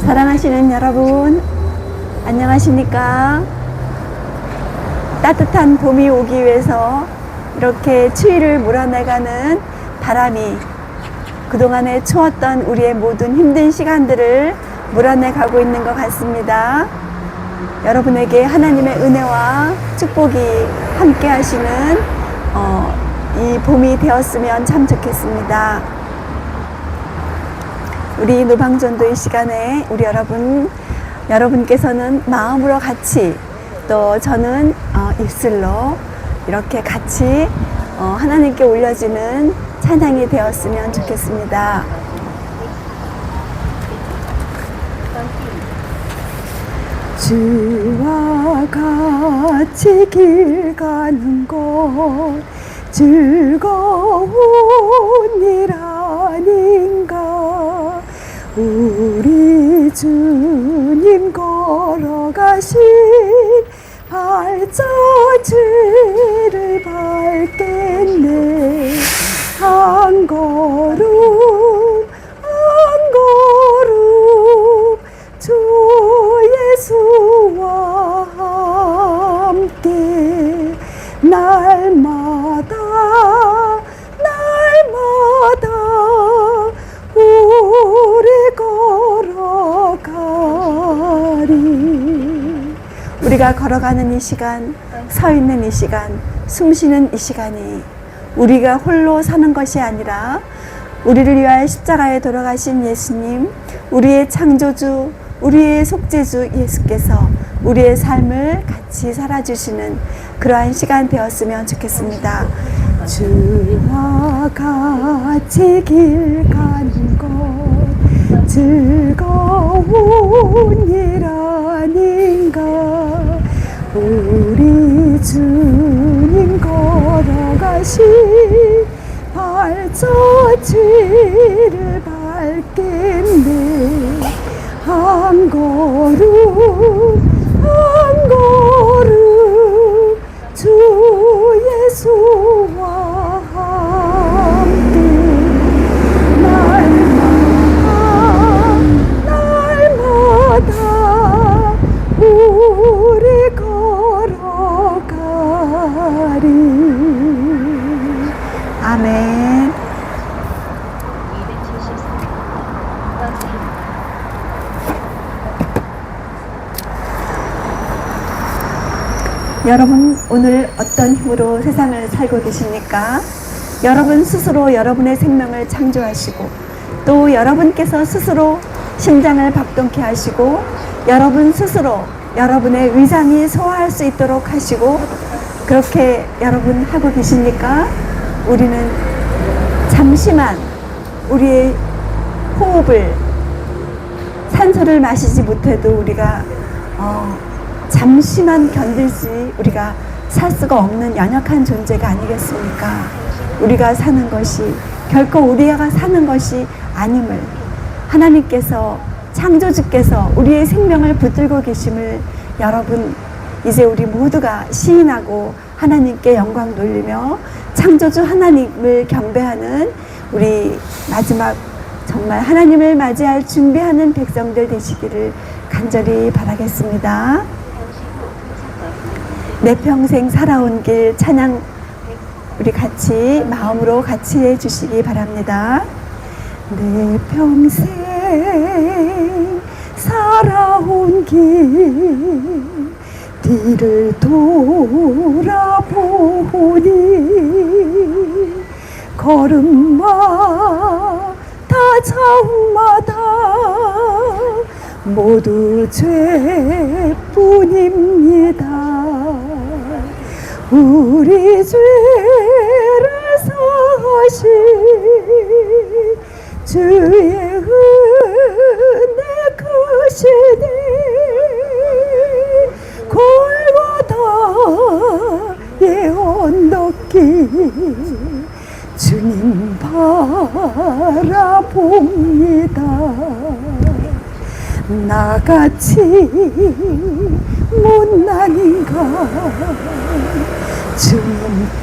사랑하시는 여러분, 안녕하십니까? 따뜻한 봄이 오기 위해서 이렇게 추위를 몰아내가는 바람이 그동안에 추웠던 우리의 모든 힘든 시간들을 몰아내가고 있는 것 같습니다. 여러분에게 하나님의 은혜와 축복이 함께 하시는 이 봄이 되었으면 참 좋겠습니다. 우리 노방전도의 시간에 우리 여러분께서는 마음으로 같이, 또 저는 입술로 이렇게 같이 하나님께 올려지는 찬양이 되었으면 좋겠습니다. 주와 같이 길 가는 곳 즐거운 일 아닌가. 우리 주님 걸어가신 발자취를 밟겠네. 한 걸음 한 걸음 주 예수와 함께 날마다 우리 걸어가리. 우리가 걸어가는 이 시간, 서 있는 이 시간, 숨 쉬는 이 시간이 우리가 홀로 사는 것이 아니라 우리를 위하여 십자가에 돌아가신 예수님, 우리의 창조주, 우리의 속죄주 예수께서 우리의 삶을 같이 살아주시는 그러한 시간 되었으면 좋겠습니다. 주와 같이 길 가는 곳 즐거운 일 아닌가. 우리 주님 걸어가신 발자취를 밟겠네. 한 걸음 한 걸음 주 예수와 함께 날마다 우리 걸어가리. 아멘. 여러분, 오늘 어떤 힘으로 세상을 살고 계십니까? 여러분 스스로 여러분의 생명을 창조하시고, 또 여러분께서 스스로 심장을 박동케 하시고, 여러분 스스로 여러분의 위장이 소화할 수 있도록 하시고, 그렇게 여러분 하고 계십니까? 우리는 잠시만 우리의 호흡을, 산소를 마시지 못해도 우리가 잠시만 견딜지 우리가 살 수가 없는 연약한 존재가 아니겠습니까? 우리가 사는 것이 결코 우리가 사는 것이 아님을 하나님께서, 창조주께서 우리의 생명을 붙들고 계심을 여러분 이제 우리 모두가 시인하고 하나님께 영광 돌리며 창조주 하나님을 경배하는 우리 마지막 정말 하나님을 맞이할 준비하는 백성들 되시기를 간절히 바라겠습니다. 내 평생 살아온 길 찬양 우리 같이 마음으로 같이 해주시기 바랍니다. 내 평생 살아온 길 뒤를 돌아보니 걸음마다 자마다 모두 죄뿐입니다. 우리 죄를 사하신 주의 은혜 크시니 골고다의 언덕길 주님 바라봅니다. 나같이 못난인가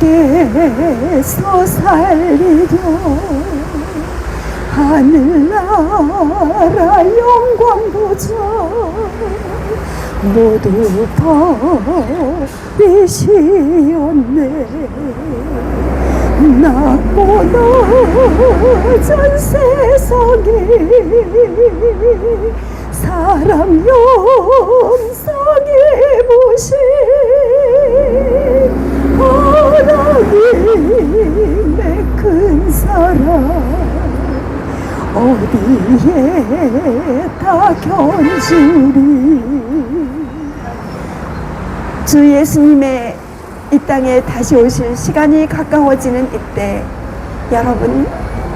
주님께서 살리려 하늘나라 영광 보좌 모두 버리시었네. 낮고 낮은 세상에 사람 영상에 보신 하나님의 큰 사랑 어디에 다 견주리. 주 예수님의 이 땅에 다시 오실 시간이 가까워지는 이때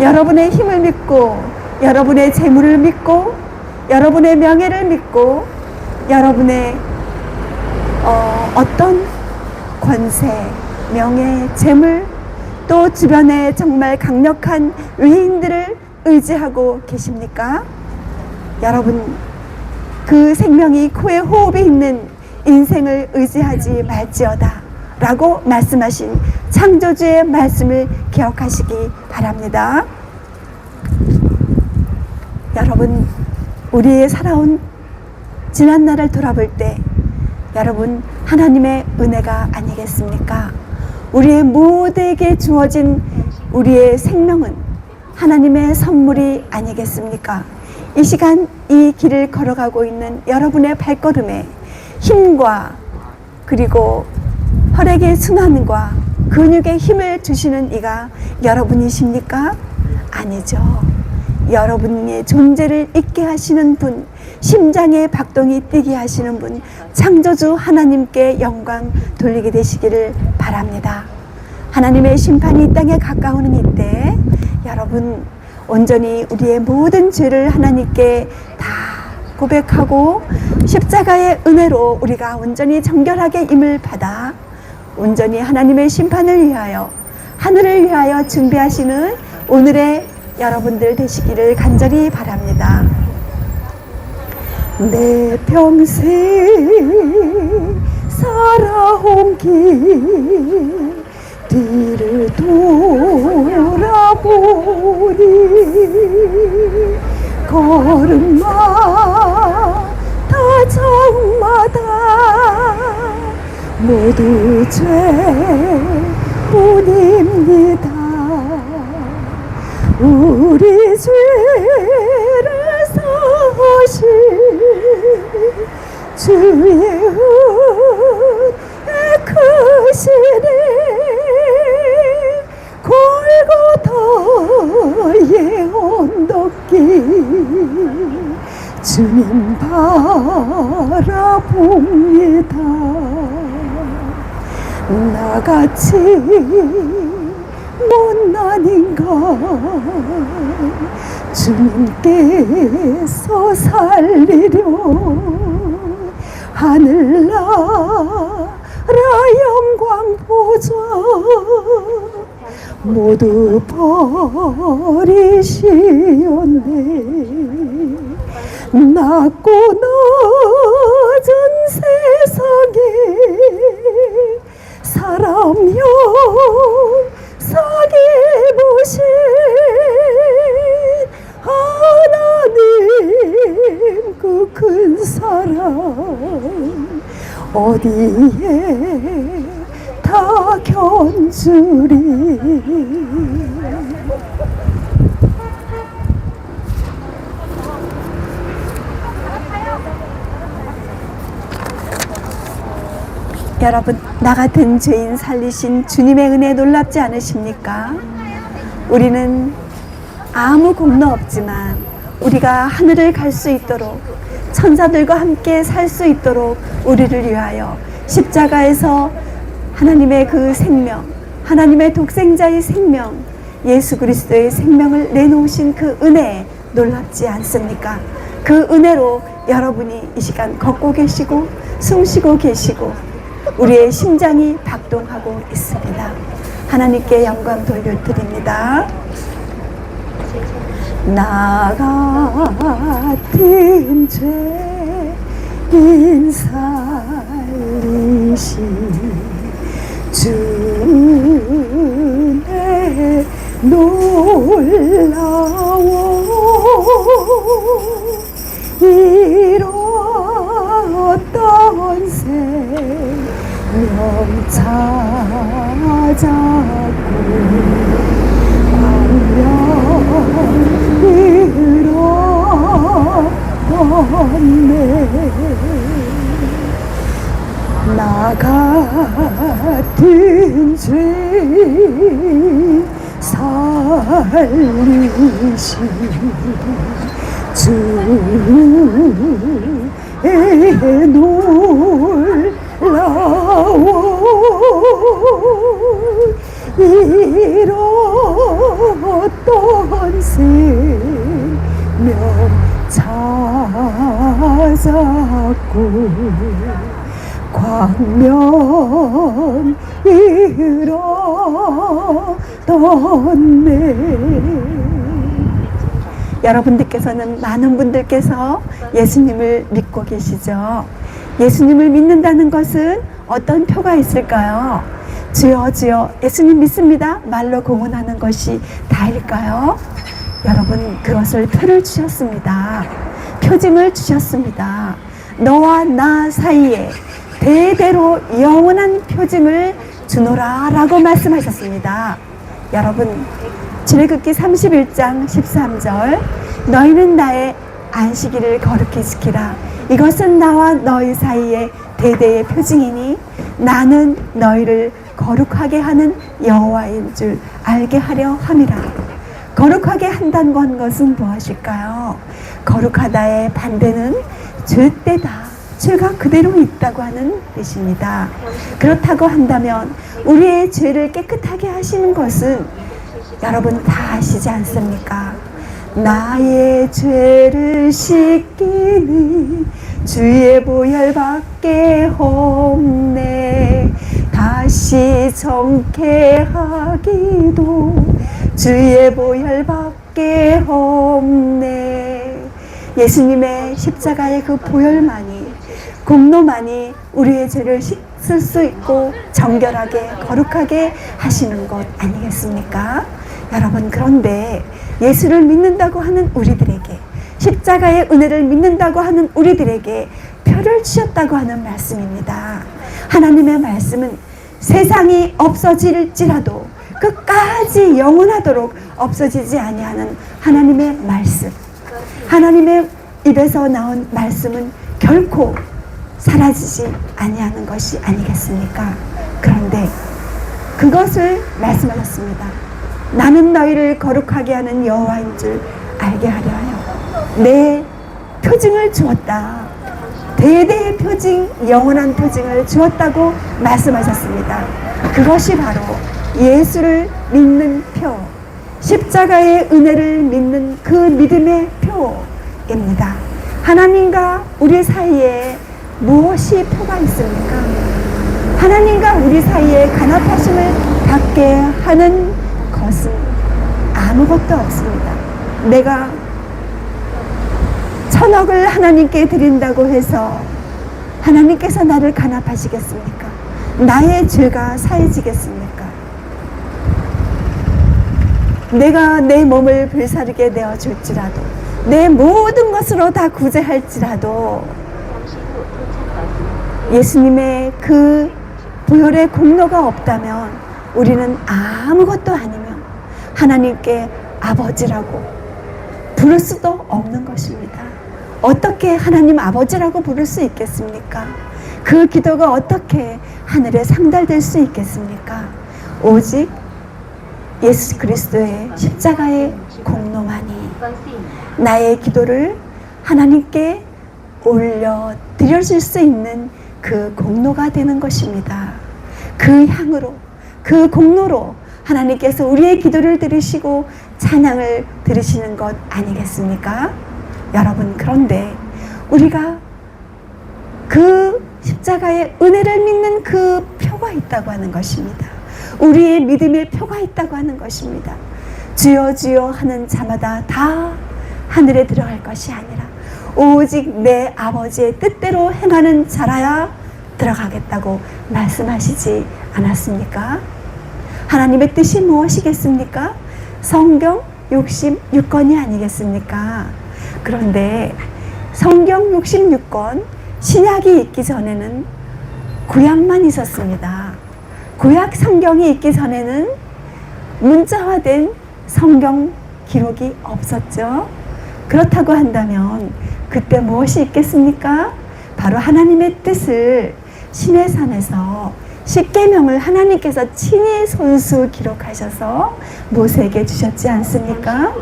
여러분의 힘을 믿고 여러분의 재물을 믿고 여러분의 명예를 믿고 여러분의 어떤 권세, 명예, 재물 또 주변에 정말 강력한 위인들을 의지하고 계십니까? 여러분 그 생명이 코에 호흡이 있는 인생을 의지하지 말지어다 라고 말씀하신 창조주의 말씀을 기억하시기 바랍니다. 여러분 우리의 살아온 지난 날을 돌아볼 때 여러분 하나님의 은혜가 아니겠습니까? 우리의 모두에게 주어진 우리의 생명은 하나님의 선물이 아니겠습니까? 이 시간 이 길을 걸어가고 있는 여러분의 발걸음에 힘과 그리고 혈액의 순환과 근육의 힘을 주시는 이가 여러분이십니까? 아니죠. 여러분의 존재를 있게 하시는 분, 심장의 박동이 뛰게 하시는 분, 창조주 하나님께 영광 돌리게 되시기를 바랍니다. 하나님의 심판이 이 땅에 가까우는 이때 여러분 온전히 우리의 모든 죄를 하나님께 다 고백하고 십자가의 은혜로 우리가 온전히 정결하게 임을 받아 온전히 하나님의 심판을 위하여 하늘을 위하여 준비하시는 오늘의 여러분들 되시기를 간절히 바랍니다. 내 평생 살아온 길 뒤를 돌아보니 걸음마다 적마다 모두 죄뿐입니다. 우리 죄를 사하신 주의 은혜 크시니 골고다의 언덕길 주님 바라봅니다. 나같이 못난 인간 주님께서 살리려 하늘나라 영광 보좌 모두 버리시었네. 낮고 낮은 세상에 사람 영상에 보신 하나님 그 큰 사랑 어디에 다 견주리. 여러분 나 같은 죄인 살리신 주님의 은혜 놀랍지 않으십니까? 우리는 아무 공로 없지만 우리가 하늘을 갈 수 있도록 천사들과 함께 살 수 있도록 우리를 위하여 십자가에서 하나님의 그 생명, 하나님의 독생자의 생명, 예수 그리스도의 생명을 내놓으신 그 은혜 놀랍지 않습니까? 그 은혜로 여러분이 이 시간 걷고 계시고 숨쉬고 계시고 우리의 심장이 박동하고 있습니다. 하나님께 영광 돌려드립니다. 나 같은 죄인 살리신 주의 놀라워 잃었던 생명 찾았고 광명으로 나 같은 죄 살리신 주의 놀라워 잃었던 생명 찾았고 광명 잃었던 여러분들께서는 많은 분들께서 예수님을 믿고 계시죠. 예수님을 믿는다는 것은 어떤 표가 있을까요? 주여 주여 예수님 믿습니다 말로 공언하는 것이 다일까요? 여러분 그것을 표를 주셨습니다. 표징을 주셨습니다. 너와 나 사이에 대대로 영원한 표징을 주노라 라고 말씀하셨습니다. 여러분 출애굽기 31장 13절 너희는 나의 안식일을 거룩히 지키라. 이것은 나와 너희 사이에 대대의 표징이니 나는 너희를 거룩하게 하는 여호와인 줄 알게 하려 함이라. 거룩하게 한다는 것은 무엇일까요? 거룩하다의 반대는 죄되다. 죄가 그대로 있다고 하는 뜻입니다. 그렇다고 한다면 우리의 죄를 깨끗하게 하시는 것은 여러분 다 아시지 않습니까? 나의 죄를 씻기니 주의 보혈밖에 없네. 다시 정케하기도 주의 보혈밖에 없네. 예수님의 십자가의 그 보혈만이 공로만이 우리의 죄를 씻을 수 있고 정결하게 거룩하게 하시는 것 아니겠습니까? 여러분 그런데 예수를 믿는다고 하는 우리들에게 십자가의 은혜를 믿는다고 하는 우리들에게 표를 주셨다고 하는 말씀입니다. 하나님의 말씀은 세상이 없어질지라도 끝까지 영원하도록 없어지지 아니하는 하나님의 말씀, 하나님의 입에서 나온 말씀은 결코 사라지지 아니하는 것이 아니겠습니까? 그런데 그것을 말씀하셨습니다. 나는 너희를 거룩하게 하는 여호와인 줄 알게 하려 하여 내 표징을 주었다. 대대의 표징, 영원한 표징을 주었다고 말씀하셨습니다. 그것이 바로 예수를 믿는 표, 십자가의 은혜를 믿는 그 믿음의 표입니다. 하나님과 우리 사이에 무엇이 표가 있습니까? 하나님과 우리 사이에 간합하심을 갖게 하는 것은 아무것도 없습니다. 내가 1,000억을 하나님께 드린다고 해서 하나님께서 나를 간합하시겠습니까? 나의 죄가 사해지겠습니까? 내가 내 몸을 불사르게 되어줄지라도 내 모든 것으로 다 구제할지라도 예수님의 그 보혈의 공로가 없다면 우리는 아무것도 아니며 하나님께 아버지라고 부를 수도 없는 것입니다. 어떻게 하나님 아버지라고 부를 수 있겠습니까? 그 기도가 어떻게 하늘에 상달될 수 있겠습니까? 오직 예수 그리스도의 십자가의 공로만이 나의 기도를 하나님께 올려드려질 수 있는 그 공로가 되는 것입니다. 그 향으로, 그 공로로 하나님께서 우리의 기도를 들으시고 찬양을 들으시는 것 아니겠습니까? 여러분, 그런데 우리가 그 십자가의 은혜를 믿는 그 표가 있다고 하는 것입니다. 우리의 믿음의 표가 있다고 하는 것입니다. 주여 주여 하는 자마다 다 하늘에 들어갈 것이 아니라 오직 내 아버지의 뜻대로 행하는 자라야 들어가겠다고 말씀하시지 않았습니까? 하나님의 뜻이 무엇이겠습니까? 성경 66권이 아니겠습니까? 그런데 성경 66권, 신약이 있기 전에는 구약만 있었습니다. 구약 성경이 있기 전에는 문자화된 성경 기록이 없었죠. 그렇다고 한다면 그때 무엇이 있겠습니까? 바로 하나님의 뜻을 시내산에서 십계명을 하나님께서 친히 손수 기록하셔서 모세에게 주셨지 않습니까?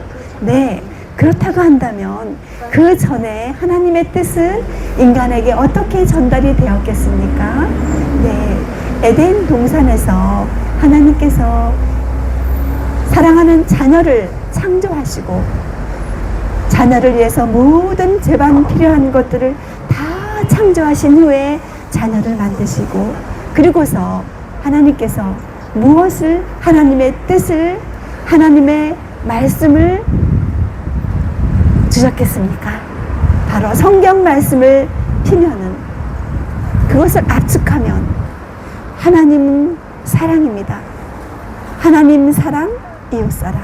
네, 그렇다고 한다면 그 전에 하나님의 뜻은 인간에게 어떻게 전달이 되었겠습니까? 네, 에덴 동산에서 하나님께서 사랑하는 자녀를 창조하시고 자녀를 위해서 모든 제반 필요한 것들을 다 창조하신 후에 자녀를 만드시고, 그리고서 하나님께서 무엇을, 하나님의 뜻을, 하나님의 말씀을 주셨겠습니까? 바로 성경 말씀을 피면은, 그것을 압축하면 하나님은 사랑입니다. 하나님 사랑, 이웃 사랑,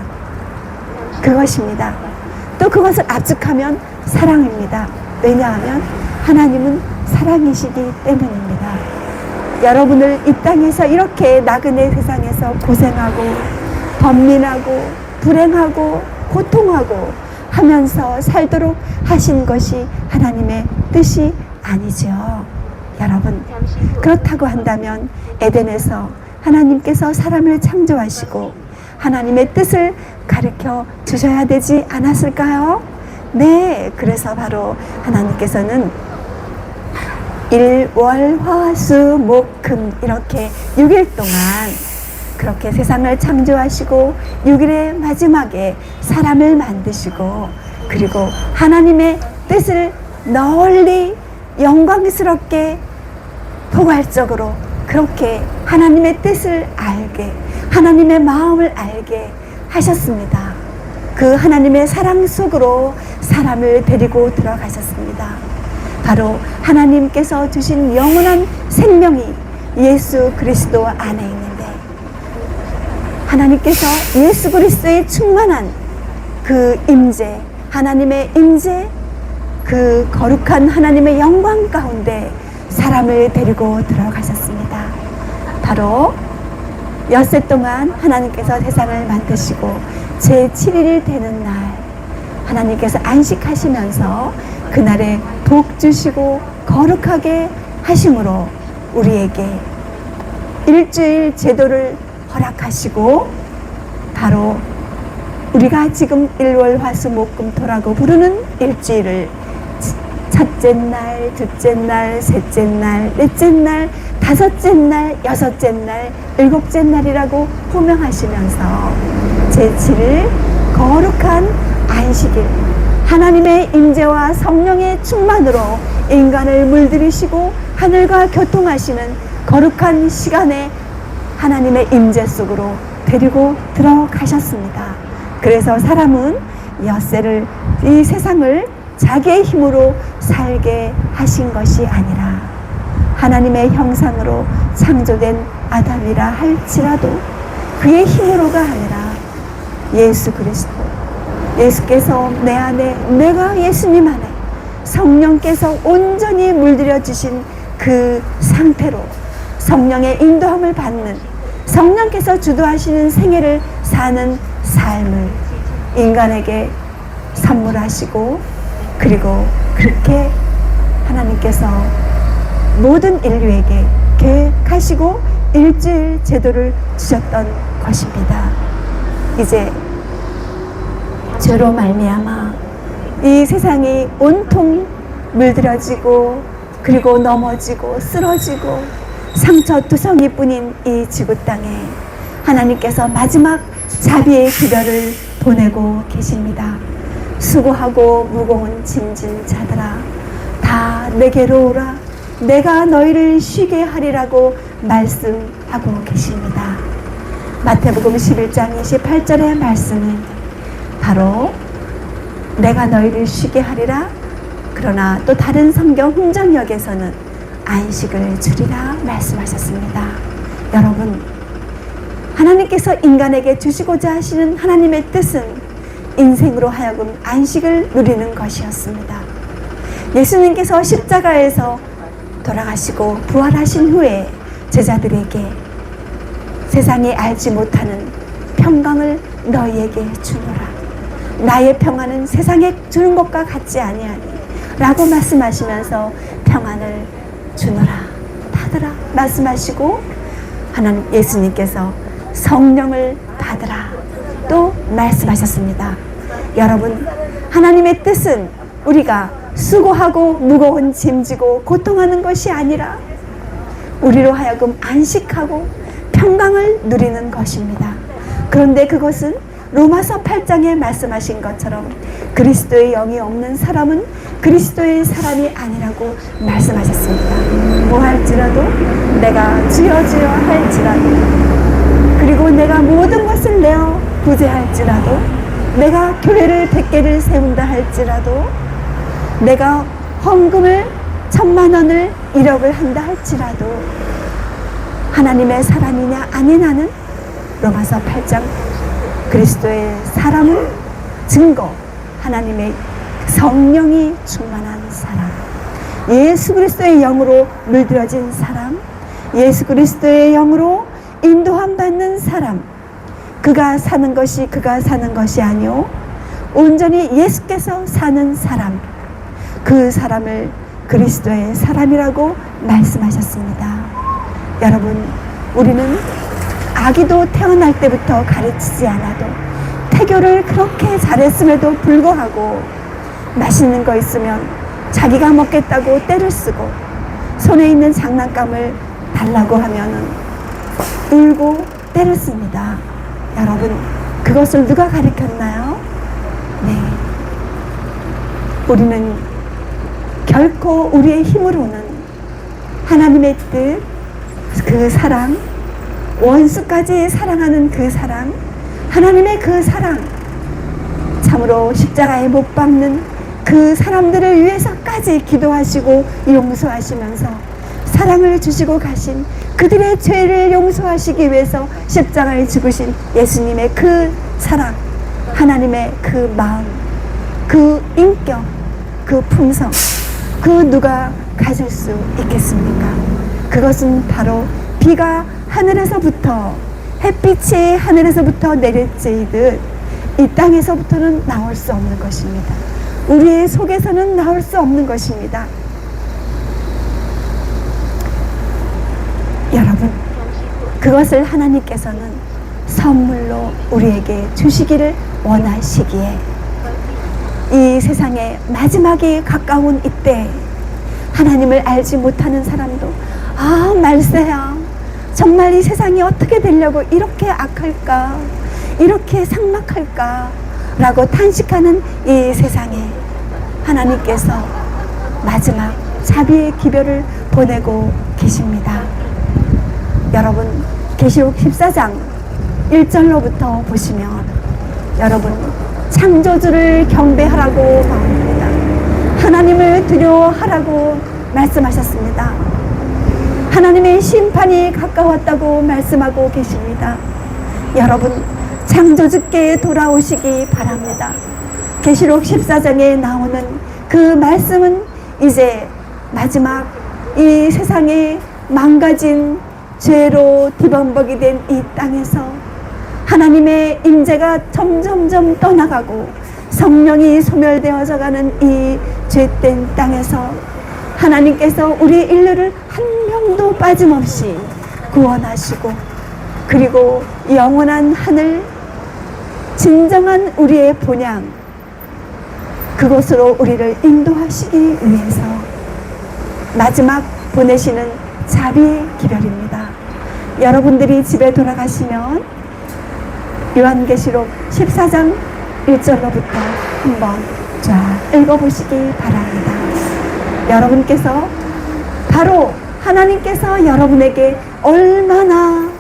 그것입니다. 또 그것을 압축하면 사랑입니다. 왜냐하면 하나님은 사랑이시기 때문입니다. 여러분을 이 땅에서 이렇게 나그네 세상에서 고생하고 번민하고 불행하고 고통하고 하면서 살도록 하신 것이 하나님의 뜻이 아니죠. 여러분, 그렇다고 한다면 에덴에서 하나님께서 사람을 창조하시고 하나님의 뜻을 가르쳐 주셔야 되지 않았을까요? 네, 그래서 바로 하나님께서는 일, 월, 화, 수, 목, 금 이렇게 6일 동안 그렇게 세상을 창조하시고 6일의 마지막에 사람을 만드시고, 그리고 하나님의 뜻을 널리 영광스럽게 포괄적으로 그렇게 하나님의 뜻을 알게, 하나님의 마음을 알게 하셨습니다. 그 하나님의 사랑 속으로 사람을 데리고 들어가셨습니다. 바로 하나님께서 주신 영원한 생명이 예수 그리스도 안에 있는데, 하나님께서 예수 그리스도의 충만한 그 임재, 하나님의 임재, 그 거룩한 하나님의 영광 가운데 사람을 데리고 들어가셨습니다. 바로 엿새 동안 하나님께서 세상을 만드시고 제7일이 되는 날 하나님께서 안식하시면서 그날에 복 주시고 거룩하게 하심으로 우리에게 일주일 제도를 허락하시고, 바로 우리가 지금 일월화수목금토라고 부르는 일주일을 첫째 날, 둘째 날, 셋째 날, 넷째 날, 다섯째 날, 여섯째 날, 일곱째 날이라고 호명하시면서 제7일 거룩한 안식일, 하나님의 임재와 성령의 충만으로 인간을 물들이시고 하늘과 교통하시는 거룩한 시간에 하나님의 임재 속으로 데리고 들어가셨습니다. 그래서 사람은 엿새를, 이 세상을 자기의 힘으로 살게 하신 것이 아니라 하나님의 형상으로 창조된 아담이라 할지라도 그의 힘으로가 아니라 예수 그리스도, 예수께서 내 안에, 내가 예수님 안에 성령께서 온전히 물들여 주신 그 상태로 성령의 인도함을 받는, 성령께서 주도하시는 생애를 사는 삶을 인간에게 선물하시고, 그리고 그렇게 하나님께서 모든 인류에게 계획하시고 일주일 제도를 주셨던 것입니다. 이제 죄로 말미암아 이 세상이 온통 물들어지고, 그리고 넘어지고 쓰러지고 상처투성이뿐인 이 지구 땅에 하나님께서 마지막 자비의 기별을 보내고 계십니다. 수고하고 무거운 짐진 자들아, 다 내게로 오라, 내가 너희를 쉬게 하리라고 말씀하고 계십니다. 마태복음 11장 28절의 말씀은 바로 내가 너희를 쉬게 하리라, 그러나 또 다른 성경 흥정역에서는 안식을 주리라 말씀하셨습니다. 여러분, 하나님께서 인간에게 주시고자 하시는 하나님의 뜻은 인생으로 하여금 안식을 누리는 것이었습니다. 예수님께서 십자가에서 돌아가시고 부활하신 후에 제자들에게 세상이 알지 못하는 평강을 너희에게 주노라. 나의 평안은 세상에 주는 것과 같지 아니하니 라고 말씀하시면서 평안을 주노라, 받으라 말씀하시고, 하나님 예수님께서 성령을 받으라 또 말씀하셨습니다. 여러분, 하나님의 뜻은 우리가 수고하고 무거운 짐지고 고통하는 것이 아니라 우리로 하여금 안식하고 평강을 누리는 것입니다. 그런데 그것은 로마서 8장에 말씀하신 것처럼 그리스도의 영이 없는 사람은 그리스도의 사람이 아니라고 말씀하셨습니다. 뭐할지라도 내가 주여 주여 할지라도, 그리고 내가 모든 것을 내어 구제할지라도, 내가 교회를 100개를 세운다 할지라도, 내가 헌금을 1000만 원을 1억을 한다 할지라도 하나님의 사람이냐 아니냐는 로마서 8장 그리스도의 사람은 증거, 하나님의 성령이 충만한 사람, 예수 그리스도의 영으로 물들어진 사람, 예수 그리스도의 영으로 인도함 받는 사람, 그가 사는 것이 아니오 온전히 예수께서 사는 사람, 그 사람을 그리스도의 사람이라고 말씀하셨습니다. 여러분, 우리는 아기도 태어날 때부터 가르치지 않아도 태교를 그렇게 잘했음에도 불구하고 맛있는 거 있으면 자기가 먹겠다고 떼를 쓰고 손에 있는 장난감을 달라고 하면은 울고 떼를 씁니다. 여러분, 그것을 누가 가르쳤나요? 네, 우리는 결코 우리의 힘으로는 하나님의 뜻, 그 사랑, 원수까지 사랑하는 그 사랑, 하나님의 그 사랑, 참으로 십자가에 못 박는 그 사람들을 위해서까지 기도하시고 용서하시면서 사랑을 주시고 가신, 그들의 죄를 용서하시기 위해서 십자가에 죽으신 예수님의 그 사랑, 하나님의 그 마음, 그 인격, 그 품성, 그 누가 가질 수 있겠습니까? 그것은 바로 비가 하늘에서부터, 햇빛이 하늘에서부터 내릴지이듯 이 땅에서부터는 나올 수 없는 것입니다. 우리의 속에서는 나올 수 없는 것입니다. 여러분, 그것을 하나님께서는 선물로 우리에게 주시기를 원하시기에 이 세상의 마지막이 가까운 이때 하나님을 알지 못하는 사람도 아, 말세야, 정말 이 세상이 어떻게 되려고 이렇게 악할까, 이렇게 삭막할까 라고 탄식하는 이 세상에 하나님께서 마지막 자비의 기별을 보내고 계십니다. 여러분, 계시록 14장 1절로부터 보시면 여러분, 창조주를 경배하라고 말합니다. 하나님을 두려워하라고 말씀하셨습니다. 하나님의 심판이 가까웠다고 말씀하고 계십니다. 여러분, 창조주께 돌아오시기 바랍니다. 계시록 14장에 나오는 그 말씀은 이제 마지막 이 세상에 망가진 죄로 뒤범벅이 된 이 땅에서 하나님의 임재가 점점점 떠나가고 성령이 소멸되어져 가는 이 죄된 땅에서 하나님께서 우리 인류를 한 명도 빠짐없이 구원하시고, 그리고 영원한 하늘, 진정한 우리의 본향, 그곳으로 우리를 인도하시기 위해서 마지막 보내시는 자비의 기별입니다. 여러분들이 집에 돌아가시면 요한계시록 14장 1절로부터 한번 쫙 읽어보시기 바랍니다. 여러분께서 바로 하나님께서 여러분에게 얼마나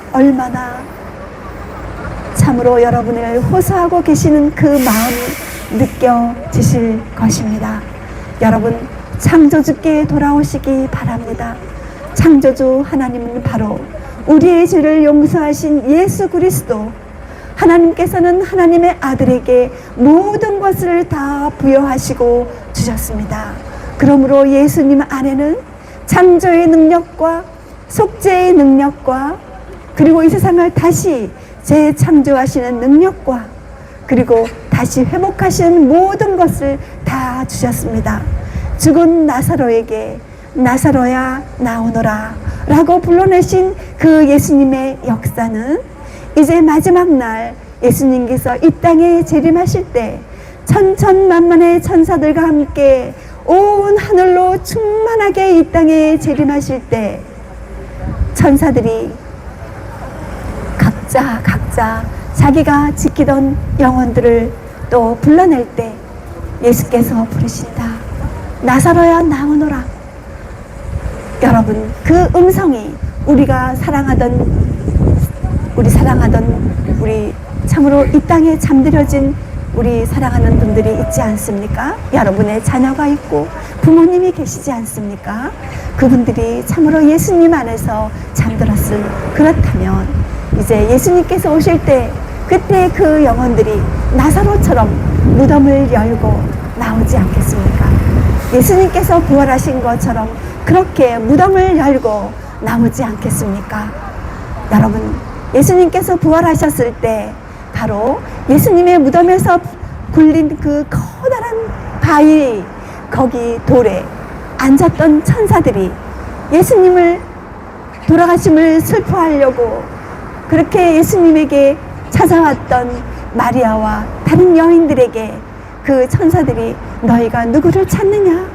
참으로 여러분을 호소하고 계시는 그 마음이 느껴지실 것입니다. 여러분, 창조주께 돌아오시기 바랍니다. 창조주 하나님은 바로 우리의 죄를 용서하신 예수 그리스도, 하나님께서는 하나님의 아들에게 모든 것을 다 부여하시고 주셨습니다. 그러므로 예수님 안에는 창조의 능력과 속죄의 능력과 그리고 이 세상을 다시 재창조하시는 능력과 그리고 다시 회복하시는 모든 것을 다 주셨습니다. 죽은 나사로에게 나사로야 나오너라 라고 불러내신 그 예수님의 역사는 이제 마지막 날 예수님께서 이 땅에 재림하실 때 천천만만의 천사들과 함께 온 하늘로 충만하게 이 땅에 재림하실 때 천사들이 각자 자기가 지키던 영혼들을 또 불러낼 때 예수께서 부르신다. 나사로야 나오너라. 여러분, 그 음성이 우리가 사랑하던 우리 참으로 이 땅에 잠들어진 우리 사랑하는 분들이 있지 않습니까? 여러분의 자녀가 있고 부모님이 계시지 않습니까? 그분들이 참으로 예수님 안에서 잠들었을 그렇다면 이제 예수님께서 오실 때 그때 그 영혼들이 나사로처럼 무덤을 열고 나오지 않겠습니까? 예수님께서 부활하신 것처럼 그렇게 무덤을 열고 나오지 않겠습니까? 여러분, 예수님께서 부활하셨을 때 바로 예수님의 무덤에서 굴린 그 커다란 바위 거기 돌에 앉았던 천사들이 예수님을 돌아가심을 슬퍼하려고 그렇게 예수님에게 찾아왔던 마리아와 다른 여인들에게 그 천사들이 너희가 누구를 찾느냐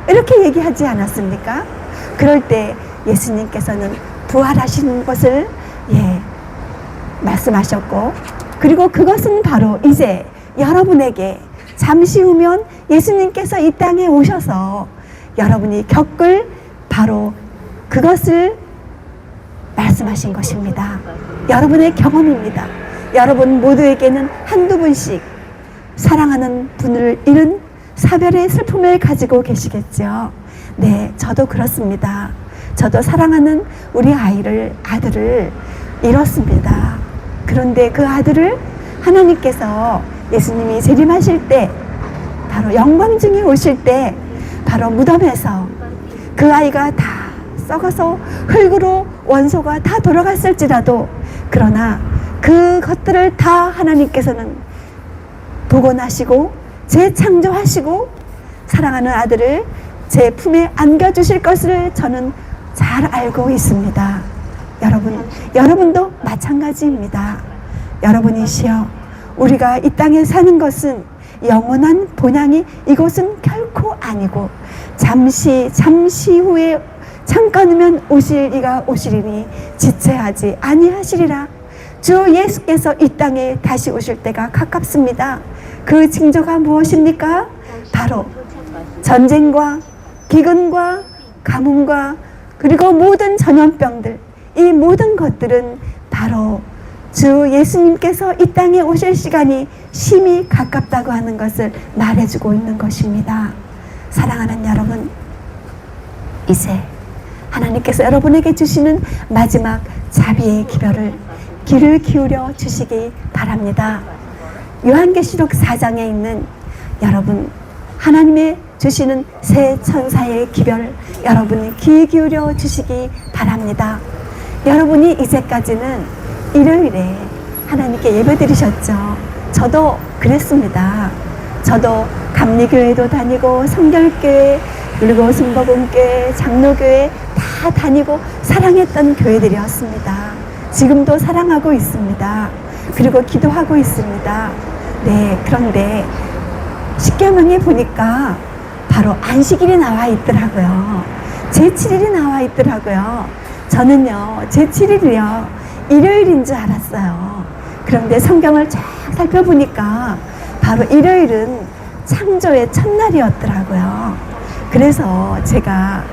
이렇게 얘기하지 않았습니까? 그럴 때 예수님께서는 부활하신 것을 말씀하셨고 그리고 그것은 바로 이제 여러분에게 잠시 후면 예수님께서 이 땅에 오셔서 여러분이 겪을 바로 그것을 말씀하신 것입니다. 여러분의 경험입니다. 여러분 모두에게는 한두 분씩 사랑하는 분을 잃은 사별의 슬픔을 가지고 계시겠죠. 네, 저도 그렇습니다. 저도 사랑하는 우리 아들을 잃었습니다. 그런데 그 아들을 하나님께서 예수님이 재림하실 때 바로 영광중에 오실 때 바로 무덤에서 그 아이가 다 썩어서 흙으로 원소가 다 돌아갔을지라도 그러나 그것들을 다 하나님께서는 복원하시고 재창조하시고 사랑하는 아들을 제 품에 안겨주실 것을 저는 잘 알고 있습니다. 여러분도 마찬가지입니다. 여러분이시여, 우리가 이 땅에 사는 것은 영원한 본향이 이곳은 결코 아니고 잠시 후에 잠깐 후면 오실 이가 오시리니 지체하지 아니하시리라. 주 예수께서 이 땅에 다시 오실 때가 가깝습니다. 그 징조가 무엇입니까? 바로 전쟁과 기근과 가뭄과 그리고 모든 전염병들, 이 모든 것들은 바로 주 예수님께서 이 땅에 오실 시간이 심히 가깝다고 하는 것을 말해주고 있는 것입니다. 사랑하는 여러분, 이제 하나님께서 여러분에게 주시는 마지막 자비의 기별을 귀를 기울여 주시기 바랍니다. 요한계시록 4장에 있는 여러분, 하나님의 주시는 새 천사의 기별, 여러분이 귀 기울여 주시기 바랍니다. 여러분이 이제까지는 일요일에 하나님께 예배 드리셨죠. 저도 그랬습니다. 저도 감리교회도 다니고 성결교회 그리고 순복음교회 장로교회 다 다니고 사랑했던 교회들이었습니다. 지금도 사랑하고 있습니다. 그리고 기도하고 있습니다. 네, 그런데 십계명에 보니까 바로 안식일이 나와 있더라고요. 제7일이 나와 있더라고요. 저는요, 제7일이요 일요일인 줄 알았어요. 그런데 성경을 쫙 살펴보니까 바로 일요일은 창조의 첫날이었더라고요. 그래서 제가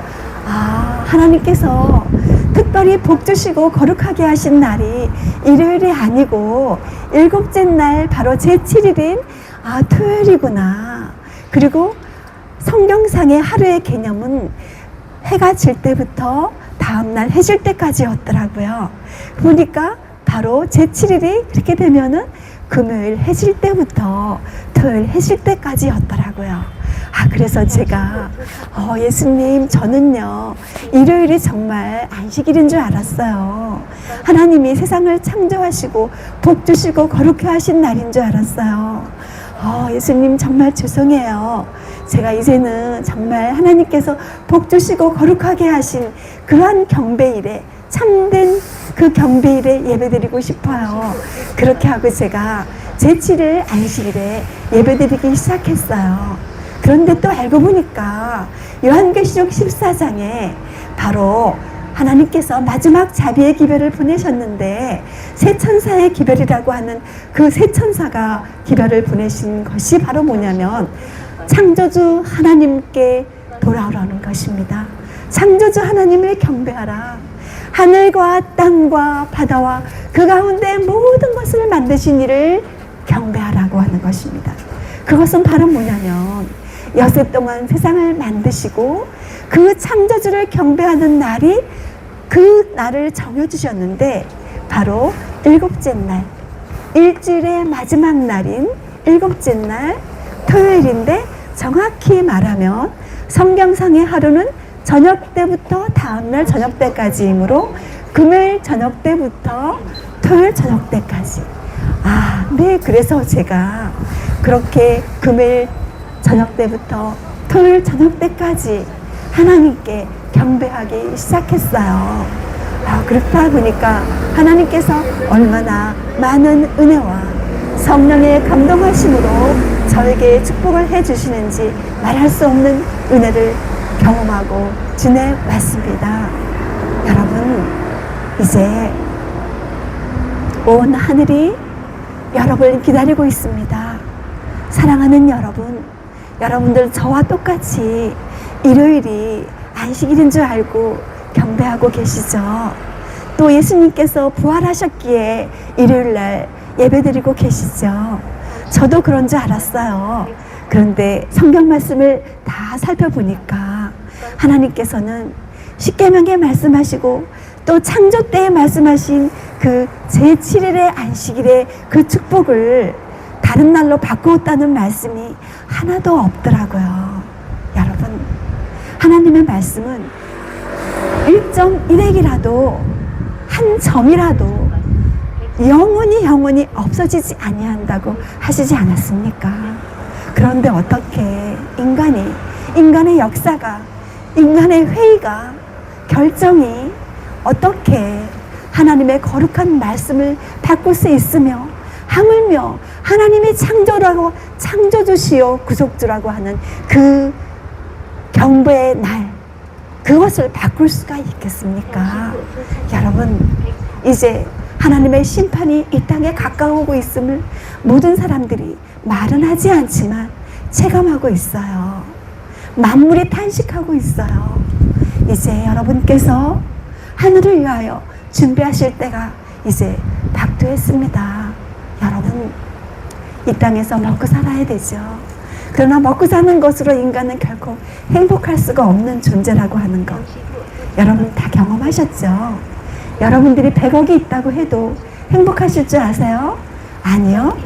하나님께서 특별히 복 주시고 거룩하게 하신 날이 일요일이 아니고 일곱째 날 바로 제7일인 토요일이구나. 그리고 성경상의 하루의 개념은 해가 질 때부터 다음날 해질 때까지였더라고요. 보니까 바로 제7일이 그렇게 되면은 금요일 해질 때부터 토요일 해질 때까지였더라고요. 그래서 제가 예수님, 저는요 일요일이 정말 안식일인 줄 알았어요. 하나님이 세상을 창조하시고 복 주시고 거룩해 하신 날인 줄 알았어요. 예수님 정말 죄송해요. 제가 이제는 정말 하나님께서 복 주시고 거룩하게 하신 그러한 경배일에, 참된 그 경배일에 예배드리고 싶어요. 그렇게 하고 제가 제7일 안식일에 예배드리기 시작했어요. 그런데 또 알고 보니까 요한계시록 14장에 바로 하나님께서 마지막 자비의 기별을 보내셨는데 새 천사의 기별이라고 하는 그 새 천사가 기별을 보내신 것이 바로 뭐냐면 창조주 하나님께 돌아오라는 것입니다. 창조주 하나님을 경배하라. 하늘과 땅과 바다와 그 가운데 모든 것을 만드신 이를 경배하라고 하는 것입니다. 그것은 바로 뭐냐면 여세 동안 세상을 만드시고 그 창조주를 경배하는 날이 그 날을 정해주셨는데 바로 일곱째 날, 일주일의 마지막 날인 일곱째 날 토요일인데, 정확히 말하면 성경상의 하루는 저녁 때부터 다음날 저녁 때까지이므로 금요일 저녁 때부터 토요일 저녁 때까지. 네, 그래서 제가 그렇게 금요일 저녁 때부터 토요일 저녁 때까지 하나님께 경배하기 시작했어요. 그렇다 보니까 하나님께서 얼마나 많은 은혜와 성령의 감동하심으로 저에게 축복을 해주시는지 말할 수 없는 은혜를 경험하고 지내왔습니다. 여러분, 이제 온 하늘이 여러분을 기다리고 있습니다. 사랑하는 여러분, 여러분들 저와 똑같이 일요일이 안식일인 줄 알고 경배하고 계시죠? 또 예수님께서 부활하셨기에 일요일날 예배드리고 계시죠? 저도 그런 줄 알았어요. 그런데 성경 말씀을 다 살펴보니까 하나님께서는 십계명에 말씀하시고 또 창조 때에 말씀하신 그 제7일의 안식일의 그 축복을 다른 날로 바꾸었다는 말씀이 하나도 없더라고요. 여러분, 하나님의 말씀은 1.1핵이라도 한 점이라도 영원히 없어지지 아니한다고 하시지 않았습니까? 그런데 어떻게 인간의 역사가, 인간의 회의가, 결정이 어떻게 하나님의 거룩한 말씀을 바꿀 수 있으며 하물며 하나님의 창조주시오 구속주라고 하는 그 경배의 날, 그것을 바꿀 수가 있겠습니까? 여러분, 이제 하나님의 심판이 이 땅에 가까워오고 있음을 모든 사람들이 말은 하지 않지만 체감하고 있어요. 만물이 탄식하고 있어요. 이제 여러분께서 하늘을 위하여 준비하실 때가 이제 박두했습니다. 여러분, 이 땅에서 먹고 살아야 되죠. 그러나 먹고 사는 것으로 인간은 결코 행복할 수가 없는 존재라고 하는 것, 여러분 다 경험하셨죠? 여러분들이 100억이 있다고 해도 행복하실 줄 아세요? 아니요.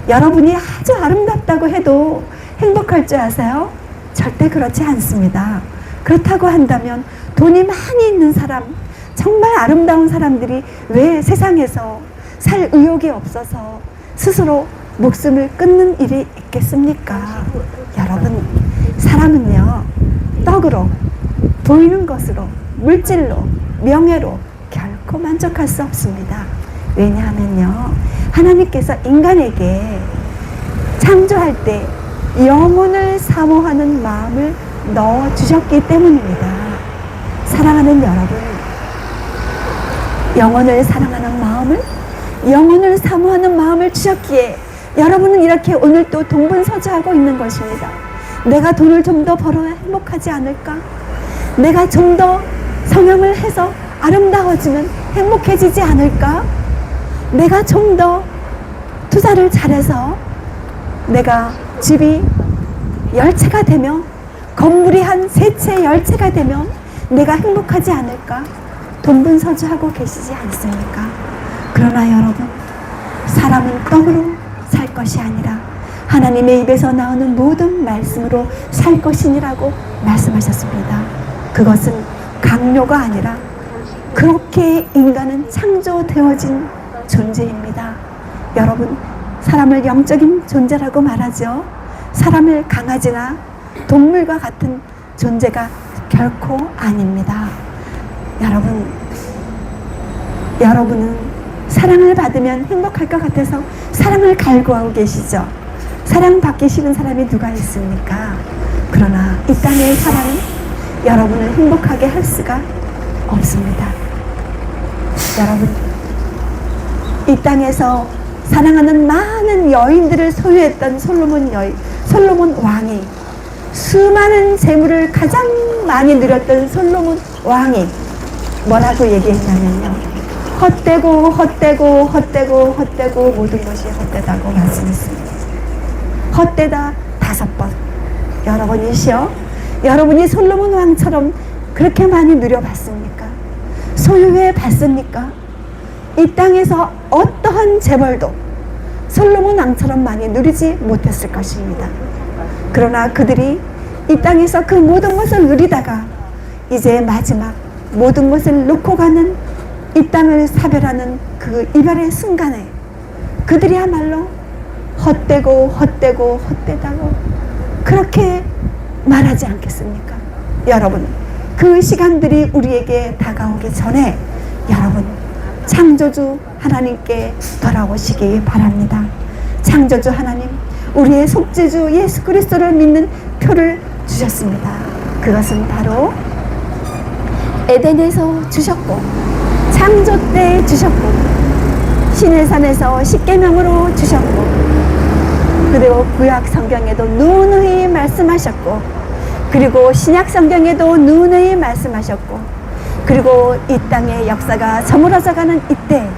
여러분이 아주 아름답다고 해도 행복할 줄 아세요? 절대 그렇지 않습니다. 그렇다고 한다면 돈이 많이 있는 사람, 정말 아름다운 사람들이 왜 세상에서 살 의욕이 없어서 스스로 목숨을 끊는 일이 있겠습니까? 여러분, 사람은요, 떡으로, 보이는 것으로, 물질로, 명예로 결코 만족할 수 없습니다. 왜냐하면요, 하나님께서 인간에게 창조할 때 영혼을 사모하는 마음을 넣어주셨기 때문입니다. 사랑하는 여러분, 영혼을 사랑하는 마음을, 영혼을 사모하는 마음을 주셨기에 여러분은 이렇게 오늘 또 동분서주하고 있는 것입니다. 내가 돈을 좀 더 벌어야 행복하지 않을까? 내가 좀 더 성형을 해서 아름다워지면 행복해지지 않을까? 내가 좀 더 투자를 잘해서 내가 집이 10채가 되면, 건물이 한 3채, 10채가 되면 내가 행복하지 않을까? 동분서주하고 계시지 않습니까? 그러나 여러분, 사람은 떡으로 살 것이 아니라 하나님의 입에서 나오는 모든 말씀으로 살 것이니라고 말씀하셨습니다. 그것은 강요가 아니라 그렇게 인간은 창조되어진 존재입니다. 여러분, 사람을 영적인 존재라고 말하죠. 사람을 강아지나 동물과 같은 존재가 결코 아닙니다. 여러분은 사랑을 받으면 행복할 것 같아서 사랑을 갈구하고 계시죠. 사랑받기 싫은 사람이 누가 있습니까? 그러나 이 땅의 사랑은 여러분을 행복하게 할 수가 없습니다. 여러분, 이 땅에서 사랑하는 많은 여인들을 소유했던 솔로몬 왕이, 수많은 재물을 가장 많이 누렸던 솔로몬 왕이 뭐라고 얘기했냐면요, 헛되고 모든 것이 헛되다고 말씀했습니다. 헛되다 5번. 여러분이 솔로몬 왕처럼 그렇게 많이 누려봤습니까? 소유해 봤습니까? 이 땅에서 어떠한 재벌도 솔로몬 왕처럼 많이 누리지 못했을 것입니다. 그러나 그들이 이 땅에서 그 모든 것을 누리다가 이제 마지막 모든 것을 놓고 가는, 이 땅을 사별하는 그 이별의 순간에 그들이야말로 헛되다고 그렇게 말하지 않겠습니까? 여러분, 그 시간들이 우리에게 다가오기 전에 여러분, 창조주 하나님께 돌아오시기 바랍니다. 창조주 하나님, 우리의 속죄주 예수 그리스도를 믿는 표를 주셨습니다. 그것은 바로 에덴에서 주셨고, 창조 때 주셨고, 시내산에서 십계명으로 주셨고, 그리고 구약 성경에도 누누이 말씀하셨고, 그리고 신약 성경에도 누누이 말씀하셨고, 그리고 이 땅의 역사가 저물어져가는 이때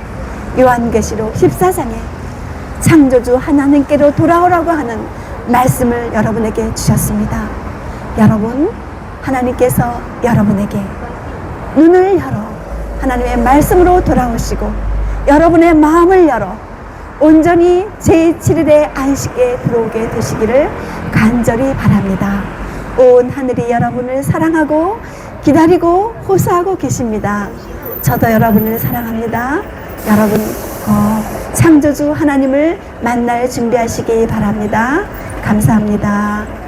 요한계시록 14장에 창조주 하나님께로 돌아오라고 하는 말씀을 여러분에게 주셨습니다. 여러분, 하나님께서 여러분에게 눈을 열어 하나님의 말씀으로 돌아오시고 여러분의 마음을 열어 온전히 제7일의 안식에 들어오게 되시기를 간절히 바랍니다. 온 하늘이 여러분을 사랑하고 기다리고 호소하고 계십니다. 저도 여러분을 사랑합니다. 여러분 창조주 하나님을 만날 준비하시기 바랍니다. 감사합니다.